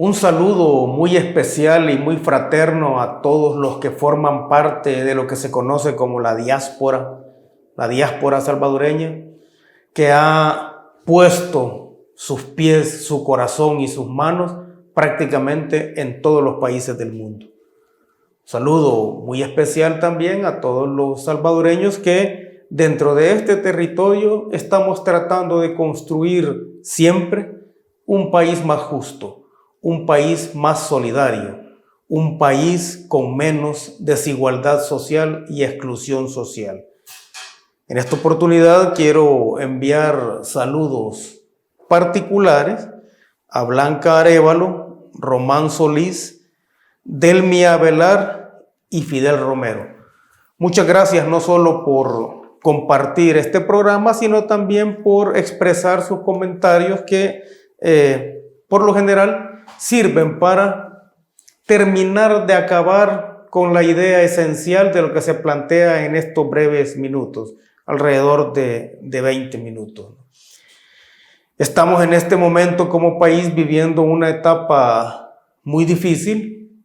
Un saludo muy especial y muy fraterno a todos los que forman parte de lo que se conoce como la diáspora salvadoreña, que ha puesto sus pies, su corazón y sus manos prácticamente en todos los países del mundo. Saludo muy especial también a todos los salvadoreños que dentro de este territorio estamos tratando de construir siempre un país más justo, un país más solidario, un país con menos desigualdad social y exclusión social. En esta oportunidad quiero enviar saludos particulares a Blanca Arévalo, Román Solís, Delmi Avelar y Fidel Romero. Muchas gracias no solo por compartir este programa, sino también por expresar sus comentarios que por lo general sirven para terminar de acabar con la idea esencial de lo que se plantea en estos breves minutos, alrededor de 20 minutos. Estamos en este momento como país viviendo una etapa muy difícil,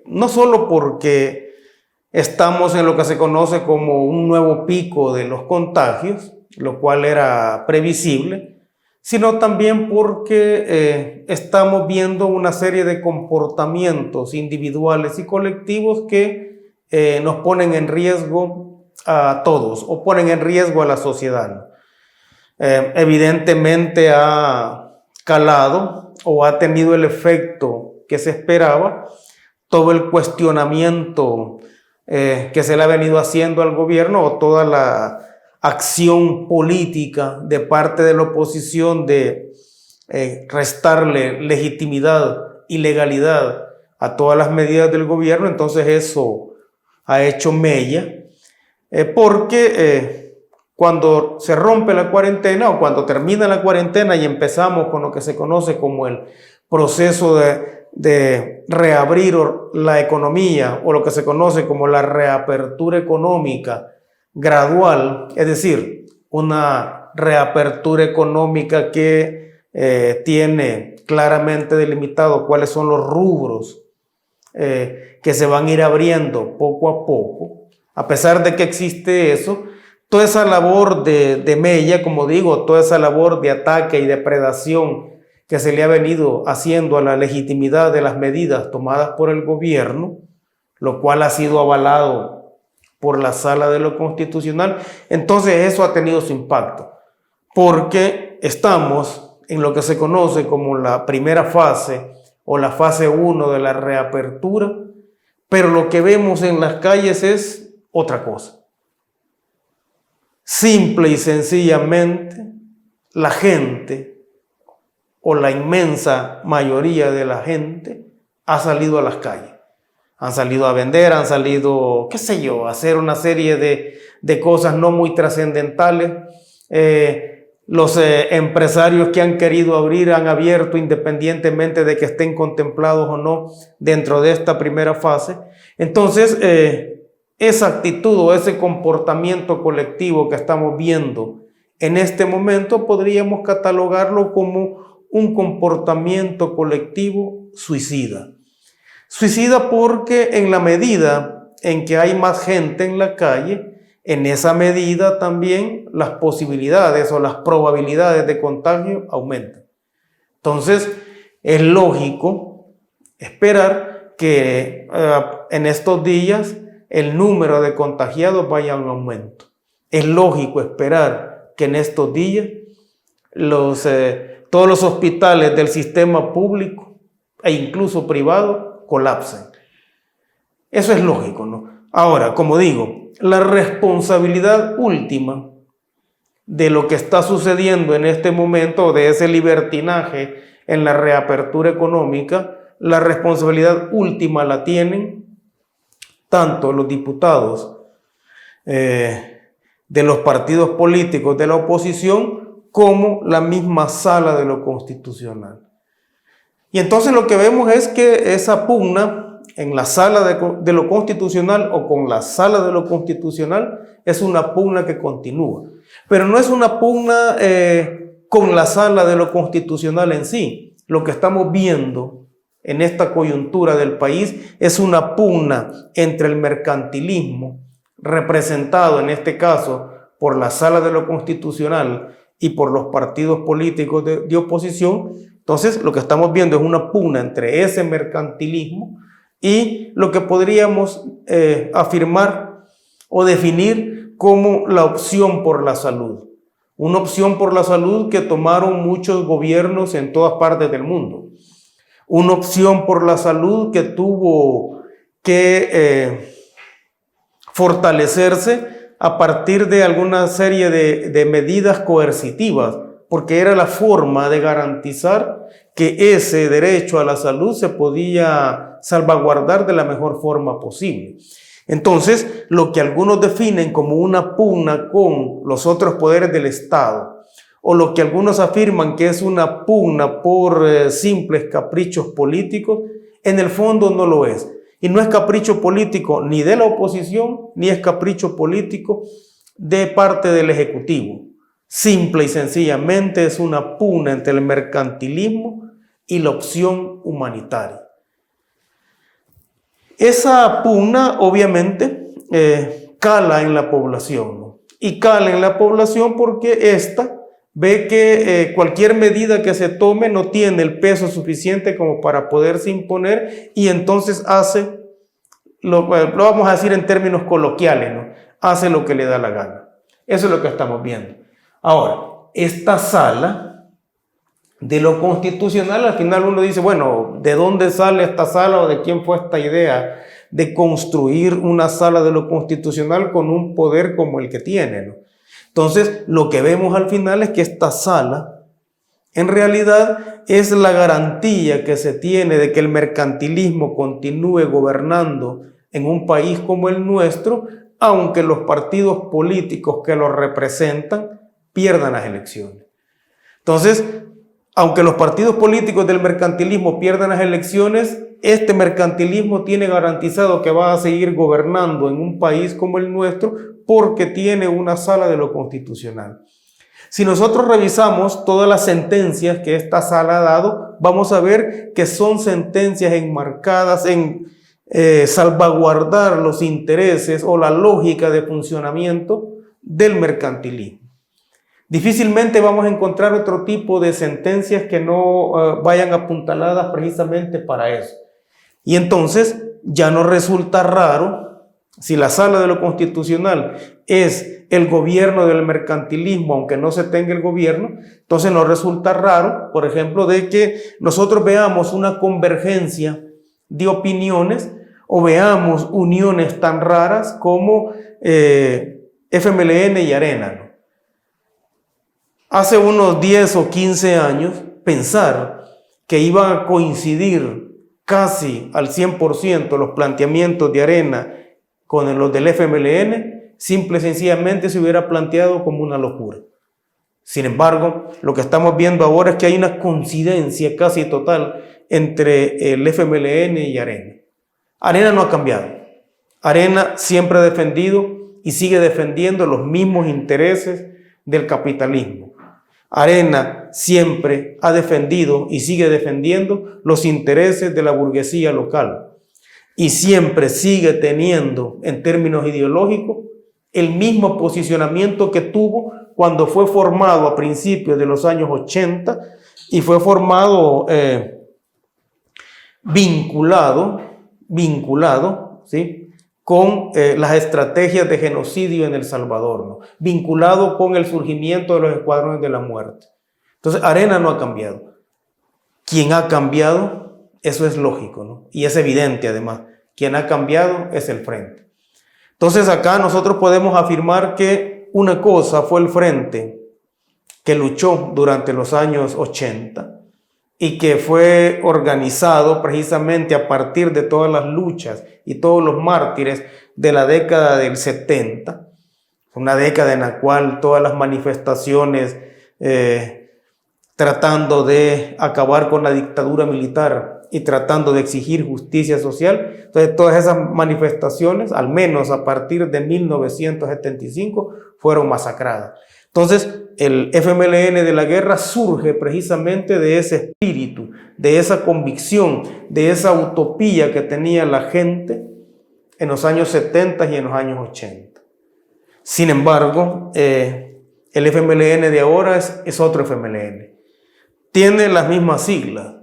no solo porque estamos en lo que se conoce como un nuevo pico de los contagios, lo cual era previsible, sino también porque estamos viendo una serie de comportamientos individuales y colectivos que nos ponen en riesgo a todos o ponen en riesgo a la sociedad. Evidentemente ha calado o ha tenido el efecto que se esperaba todo el cuestionamiento que se le ha venido haciendo al gobierno o toda la acción política de parte de la oposición de restarle legitimidad y legalidad a todas las medidas del gobierno. Entonces eso ha hecho mella porque cuando se rompe la cuarentena o cuando termina la cuarentena y empezamos con lo que se conoce como el proceso de reabrir la economía o lo que se conoce como la reapertura económica gradual, es decir, una reapertura económica que tiene claramente delimitado cuáles son los rubros que se van a ir abriendo poco a poco. A pesar de que existe eso, toda esa labor de mella, como digo, toda esa labor de ataque y depredación que se le ha venido haciendo a la legitimidad de las medidas tomadas por el gobierno, lo cual ha sido avalado por la Sala de lo Constitucional, entonces eso ha tenido su impacto, porque estamos en lo que se conoce como la primera fase o la fase 1 de la reapertura, pero lo que vemos en las calles es otra cosa. Simple y sencillamente, la gente o la inmensa mayoría de la gente ha salido a las calles. Han salido a vender, han salido, qué sé yo, a hacer una serie de cosas no muy trascendentales. Los empresarios que han querido abrir han abierto independientemente de que estén contemplados o no dentro de esta primera fase. Entonces, esa actitud o ese comportamiento colectivo que estamos viendo en este momento podríamos catalogarlo como un comportamiento colectivo suicida. Suicida porque en la medida en que hay más gente en la calle, en esa medida también las posibilidades o las probabilidades de contagio aumentan. Entonces, es lógico esperar que en estos días el número de contagiados vaya en aumento. Es lógico esperar que en estos días todos los hospitales del sistema público e incluso privado colapsen. Eso es lógico, ¿no? Ahora, como digo, la responsabilidad última de lo que está sucediendo en este momento, de ese libertinaje en la reapertura económica, la responsabilidad última la tienen tanto los diputados de los partidos políticos de la oposición como la misma Sala de lo Constitucional. Y entonces lo que vemos es que esa pugna en la Sala de lo Constitucional o con la Sala de lo Constitucional es una pugna que continúa. Pero no es una pugna con la Sala de lo Constitucional en sí. Lo que estamos viendo en esta coyuntura del país es una pugna entre el mercantilismo, representado en este caso por la Sala de lo Constitucional y por los partidos políticos de oposición. Entonces, lo que estamos viendo es una pugna entre ese mercantilismo y lo que podríamos afirmar o definir como la opción por la salud. Una opción por la salud que tomaron muchos gobiernos en todas partes del mundo. Una opción por la salud que tuvo que fortalecerse a partir de alguna serie de medidas coercitivas, porque era la forma de garantizar que ese derecho a la salud se podía salvaguardar de la mejor forma posible. Entonces, lo que algunos definen como una pugna con los otros poderes del Estado, o lo que algunos afirman que es una pugna por simples caprichos políticos, en el fondo no lo es. Y no es capricho político ni de la oposición, ni es capricho político de parte del Ejecutivo. Simple y sencillamente es una pugna entre el mercantilismo y la opción humanitaria. Esa pugna obviamente cala en la población, ¿no? Y cala en la población porque ésta ve que cualquier medida que se tome no tiene el peso suficiente como para poderse imponer, y entonces hace, lo vamos a decir en términos coloquiales, ¿no? Hace lo que le da la gana. Eso es lo que estamos viendo. Ahora, esta sala de lo constitucional, al final uno dice, bueno, ¿de dónde sale esta sala o de quién fue esta idea de construir una sala de lo constitucional con un poder como el que tiene, ¿no? Entonces, lo que vemos al final es que esta sala, en realidad, es la garantía que se tiene de que el mercantilismo continúe gobernando en un país como el nuestro, aunque los partidos políticos que lo representan pierdan las elecciones. Entonces, aunque los partidos políticos del mercantilismo pierdan las elecciones, este mercantilismo tiene garantizado que va a seguir gobernando en un país como el nuestro porque tiene una sala de lo constitucional. Si nosotros revisamos todas las sentencias que esta sala ha dado, vamos a ver que son sentencias enmarcadas en salvaguardar los intereses o la lógica de funcionamiento del mercantilismo. Difícilmente vamos a encontrar otro tipo de sentencias que no vayan apuntaladas precisamente para eso. Y entonces ya no resulta raro, si la sala de lo constitucional es el gobierno del mercantilismo, aunque no se tenga el gobierno, entonces no resulta raro, por ejemplo, de que nosotros veamos una convergencia de opiniones o veamos uniones tan raras como FMLN y Arena, ¿no? Hace unos 10 o 15 años, pensar que iban a coincidir casi al 100% los planteamientos de Arena con los del FMLN, simple y sencillamente se hubiera planteado como una locura. Sin embargo, lo que estamos viendo ahora es que hay una coincidencia casi total entre el FMLN y Arena. Arena no ha cambiado. Arena siempre ha defendido y sigue defendiendo los mismos intereses del capitalismo. Arena siempre ha defendido y sigue defendiendo los intereses de la burguesía local y siempre sigue teniendo, en términos ideológicos, el mismo posicionamiento que tuvo cuando fue formado a principios de los años 80 y fue formado vinculado, ¿sí?, con las estrategias de genocidio en El Salvador, ¿no?, vinculado con el surgimiento de los escuadrones de la muerte. Entonces, Arena no ha cambiado. Quien ha cambiado, eso es lógico, ¿no?, y es evidente además, quien ha cambiado es el Frente. Entonces, acá nosotros podemos afirmar que una cosa fue el Frente que luchó durante los años 80 y que fue organizado precisamente a partir de todas las luchas y todos los mártires de la década del 70, una década en la cual todas las manifestaciones tratando de acabar con la dictadura militar y tratando de exigir justicia social. Entonces, todas esas manifestaciones, al menos a partir de 1975, fueron masacradas. Entonces, el FMLN de la guerra surge precisamente de ese espíritu, de esa convicción, de esa utopía que tenía la gente en los años 70 y en los años 80. Sin embargo, el FMLN de ahora es otro FMLN. Tiene las mismas siglas,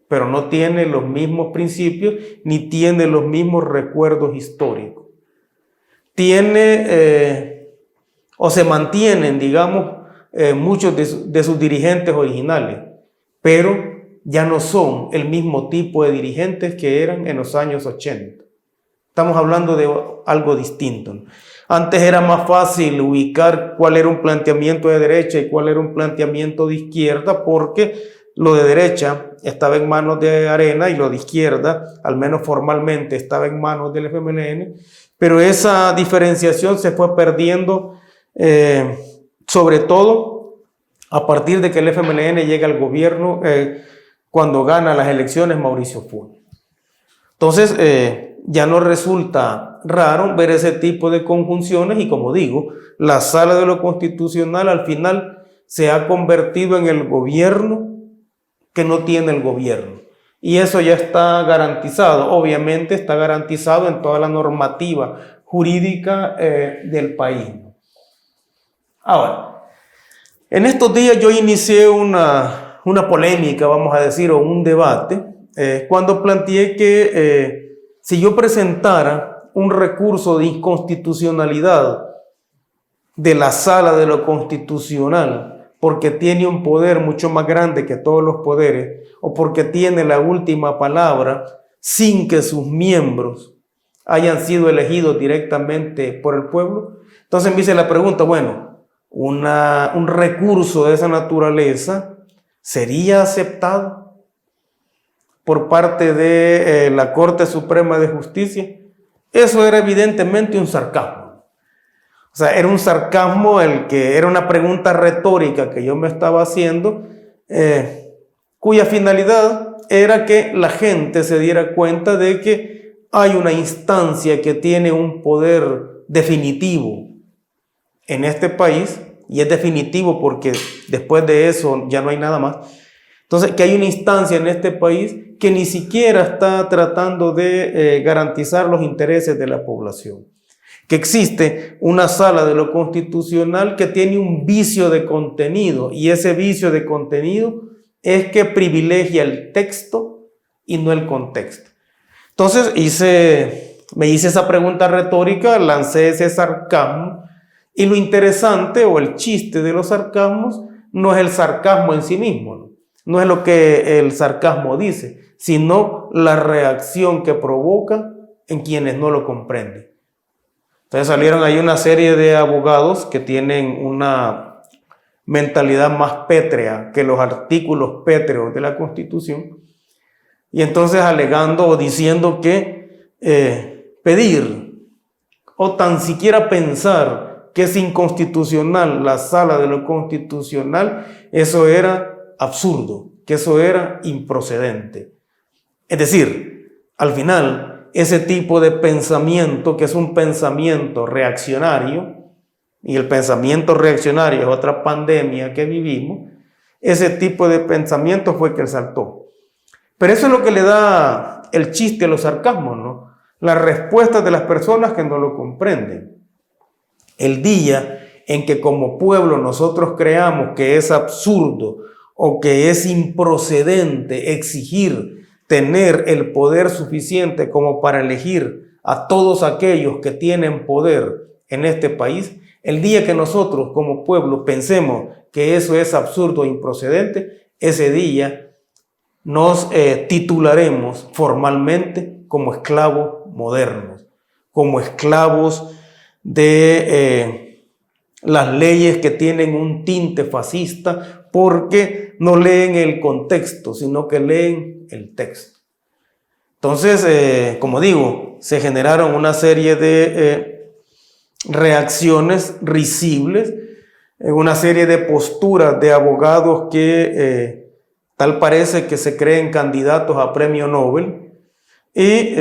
pero no tiene los mismos principios ni tiene los mismos recuerdos históricos. Tiene o se mantienen, digamos, muchos de sus dirigentes originales, pero ya no son el mismo tipo de dirigentes que eran en los años 80. Estamos hablando de algo distinto, ¿no? Antes era más fácil ubicar cuál era un planteamiento de derecha y cuál era un planteamiento de izquierda, porque lo de derecha estaba en manos de Arena y lo de izquierda, al menos formalmente, estaba en manos del FMLN, pero esa diferenciación se fue perdiendo, sobre todo a partir de que el FMLN llega al gobierno cuando gana las elecciones Mauricio Funes. Entonces, ya no resulta raro ver ese tipo de conjunciones y, como digo, la Sala de lo Constitucional al final se ha convertido en el gobierno que no tiene el gobierno. Y eso ya está garantizado, obviamente está garantizado en toda la normativa jurídica del país. Ahora, en estos días yo inicié una polémica, vamos a decir, o un debate, cuando planteé que si yo presentara un recurso de inconstitucionalidad de la Sala de lo Constitucional, porque tiene un poder mucho más grande que todos los poderes, o porque tiene la última palabra, sin que sus miembros hayan sido elegidos directamente por el pueblo. Entonces me hice la pregunta, bueno, un recurso de esa naturaleza ¿sería aceptado por parte de la Corte Suprema de Justicia? Eso era evidentemente un sarcasmo. O sea, era un sarcasmo era una pregunta retórica que yo me estaba haciendo, cuya finalidad era que la gente se diera cuenta de que hay una instancia que tiene un poder definitivo en este país, y es definitivo porque después de eso ya no hay nada más. Entonces, que hay una instancia en este país que ni siquiera está tratando de garantizar los intereses de la población. Que existe una Sala de lo Constitucional que tiene un vicio de contenido, y ese vicio de contenido es que privilegia el texto y no el contexto. Entonces me hice esa pregunta retórica, lancé ese sarcasmo, y lo interesante o el chiste de los sarcasmos no es el sarcasmo en sí mismo, no es lo que el sarcasmo dice, sino la reacción que provoca en quienes no lo comprenden. Entonces salieron ahí una serie de abogados que tienen una mentalidad más pétrea que los artículos pétreos de la Constitución, y entonces alegando o diciendo que pedir o tan siquiera pensar que es inconstitucional la Sala de lo Constitucional, eso era absurdo, que eso era improcedente. Es decir, al final, ese tipo de pensamiento, que es un pensamiento reaccionario, y el pensamiento reaccionario es otra pandemia que vivimos, ese tipo de pensamiento fue que saltó. Pero eso es lo que le da el chiste a los sarcasmos, ¿no? Las respuestas de las personas que no lo comprenden. El día en que como pueblo nosotros creamos que es absurdo o que es improcedente exigir tener el poder suficiente como para elegir a todos aquellos que tienen poder en este país, el día que nosotros como pueblo pensemos que eso es absurdo e improcedente, ese día nos titularemos formalmente como esclavos modernos, como esclavos de las leyes que tienen un tinte fascista, porque no leen el contexto, sino que leen el texto. Entonces, como digo, se generaron una serie de reacciones risibles, una serie de posturas de abogados que tal parece que se creen candidatos a premio Nobel, y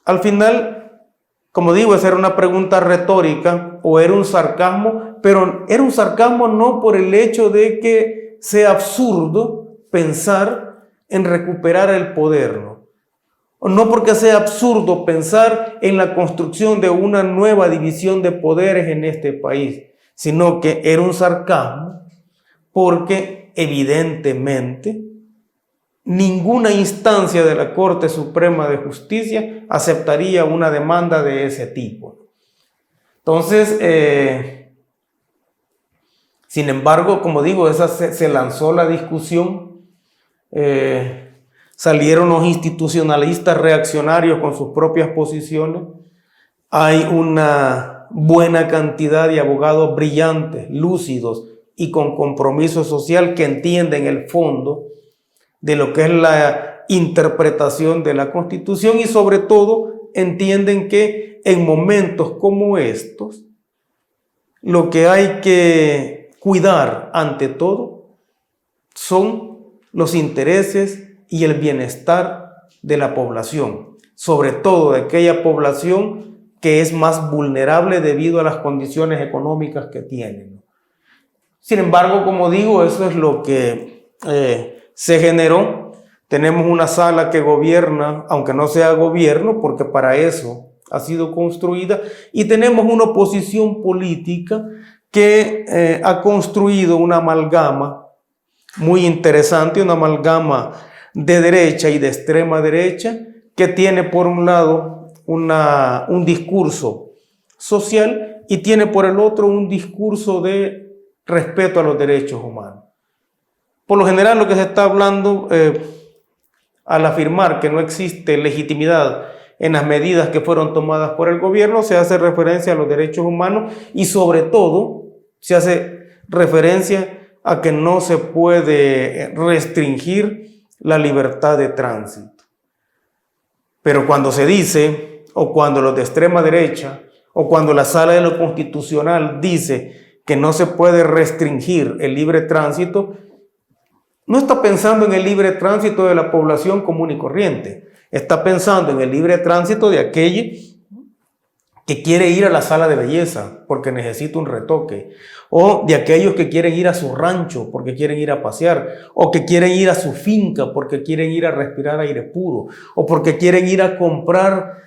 al final, como digo, esa era una pregunta retórica o era un sarcasmo, pero era un sarcasmo no por el hecho de que sea absurdo pensar en recuperar el poder, ¿no? O no porque sea absurdo pensar en la construcción de una nueva división de poderes en este país, sino que era un sarcasmo porque evidentemente ninguna instancia de la Corte Suprema de Justicia aceptaría una demanda de ese tipo. Entonces, sin embargo, como digo, se lanzó la discusión, salieron los institucionalistas reaccionarios con sus propias posiciones, hay una buena cantidad de abogados brillantes, lúcidos y con compromiso social que entienden el fondo de lo que es la interpretación de la Constitución y sobre todo entienden que en momentos como estos lo que hay que cuidar ante todo son los intereses y el bienestar de la población, sobre todo de aquella población que es más vulnerable debido a las condiciones económicas que tienen. Sin embargo, como digo, eso es lo que se generó. Tenemos una sala que gobierna, aunque no sea gobierno, porque para eso ha sido construida, y tenemos una oposición política que ha construido una amalgama muy interesante, una amalgama de derecha y de extrema derecha, que tiene por un lado un discurso social y tiene por el otro un discurso de respeto a los derechos humanos. Por lo general, lo que se está hablando al afirmar que no existe legitimidad en las medidas que fueron tomadas por el gobierno, se hace referencia a los derechos humanos y sobre todo se hace referencia a que no se puede restringir la libertad de tránsito. Pero cuando se dice, o cuando los de extrema derecha, o cuando la Sala de lo Constitucional dice que no se puede restringir el libre tránsito, no está pensando en el libre tránsito de la población común y corriente, está pensando en el libre tránsito de aquella que quiere ir a la sala de belleza porque necesita un retoque, o de aquellos que quieren ir a su rancho porque quieren ir a pasear, o que quieren ir a su finca porque quieren ir a respirar aire puro, o porque quieren ir a comprar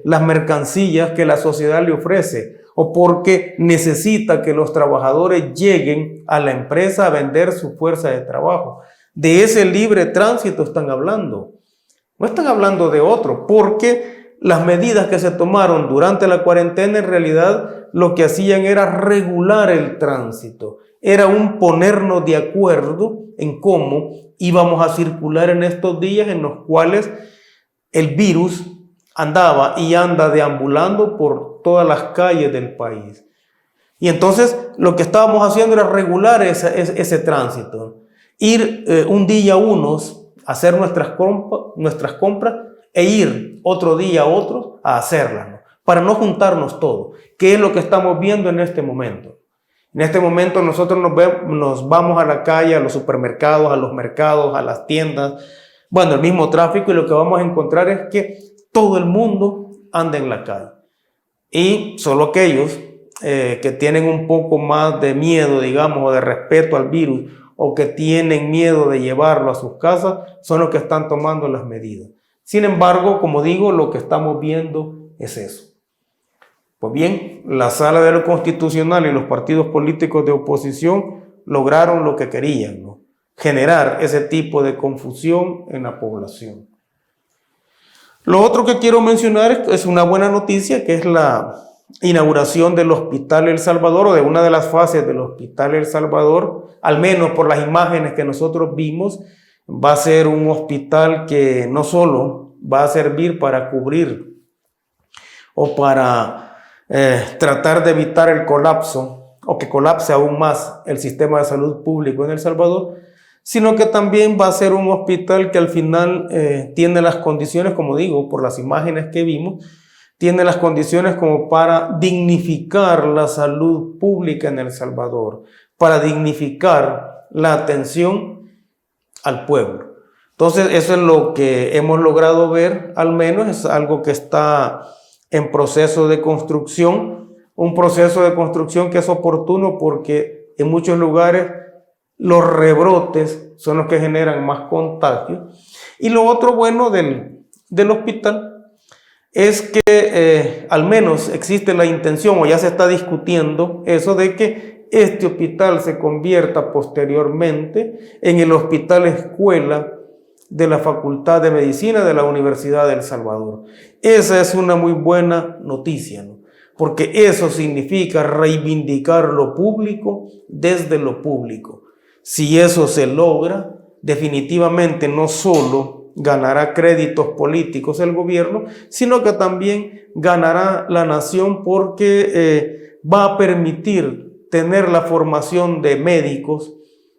las mercancías que la sociedad le ofrece, o porque necesita que los trabajadores lleguen a la empresa a vender su fuerza de trabajo. De ese libre tránsito están hablando. No están hablando de otro, porque las medidas que se tomaron durante la cuarentena en realidad lo que hacían era regular el tránsito. Era un ponernos de acuerdo en cómo íbamos a circular en estos días en los cuales el virus andaba y anda deambulando por todas las calles del país. Y entonces lo que estábamos haciendo era regular ese tránsito. Ir un día unos a hacer nuestras compras e ir otro día a otros a hacerlas, ¿no? Para no juntarnos todos, que es lo que estamos viendo en este momento. En este momento nosotros nos vamos a la calle, a los supermercados, a los mercados, a las tiendas, bueno, el mismo tráfico, y lo que vamos a encontrar es que todo el mundo anda en la calle. Y solo aquellos que tienen un poco más de miedo, digamos, o de respeto al virus, o que tienen miedo de llevarlo a sus casas, son los que están tomando las medidas. Sin embargo, como digo, lo que estamos viendo es eso. Pues bien, la Sala de lo Constitucional y los partidos políticos de oposición lograron lo que querían, ¿no? Generar ese tipo de confusión en la población. Lo otro que quiero mencionar es una buena noticia, que es la inauguración del Hospital El Salvador, o de una de las fases del Hospital El Salvador, al menos por las imágenes que nosotros vimos. Va a ser un hospital que no solo va a servir para cubrir o para tratar de evitar el colapso o que colapse aún más el sistema de salud público en El Salvador, sino que también va a ser un hospital que al final tiene las condiciones, como digo, por las imágenes que vimos, tiene las condiciones como para dignificar la salud pública en El Salvador, para dignificar la atención al pueblo. Entonces, eso es lo que hemos logrado ver, al menos es algo que está en proceso de construcción. un proceso de construcción que es oportuno porque en muchos lugares los rebrotes son los que generan más contagios. Y lo otro bueno del hospital es que al menos existe la intención, o ya se está discutiendo eso, de que este hospital se convierta posteriormente en el hospital escuela de la Facultad de Medicina de la Universidad de El Salvador. Esa es una muy buena noticia, ¿no? Porque eso significa reivindicar lo público desde lo público. Si eso se logra, definitivamente no solo ganará créditos políticos el gobierno, sino que también ganará la nación porque va a permitir tener la formación de médicos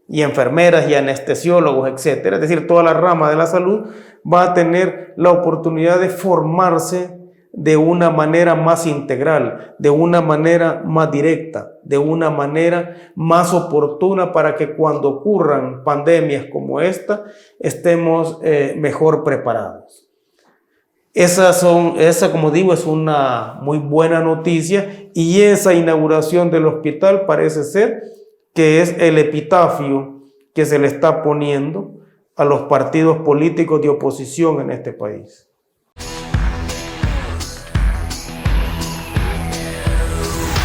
y enfermeras y anestesiólogos, etcétera. Es decir, toda la rama de la salud va a tener la oportunidad de formarse de una manera más integral, de una manera más directa, de una manera más oportuna para que cuando ocurran pandemias como esta, estemos mejor preparados. Esa, como digo, es una muy buena noticia, y esa inauguración del hospital parece ser que es el epitafio que se le está poniendo a los partidos políticos de oposición en este país.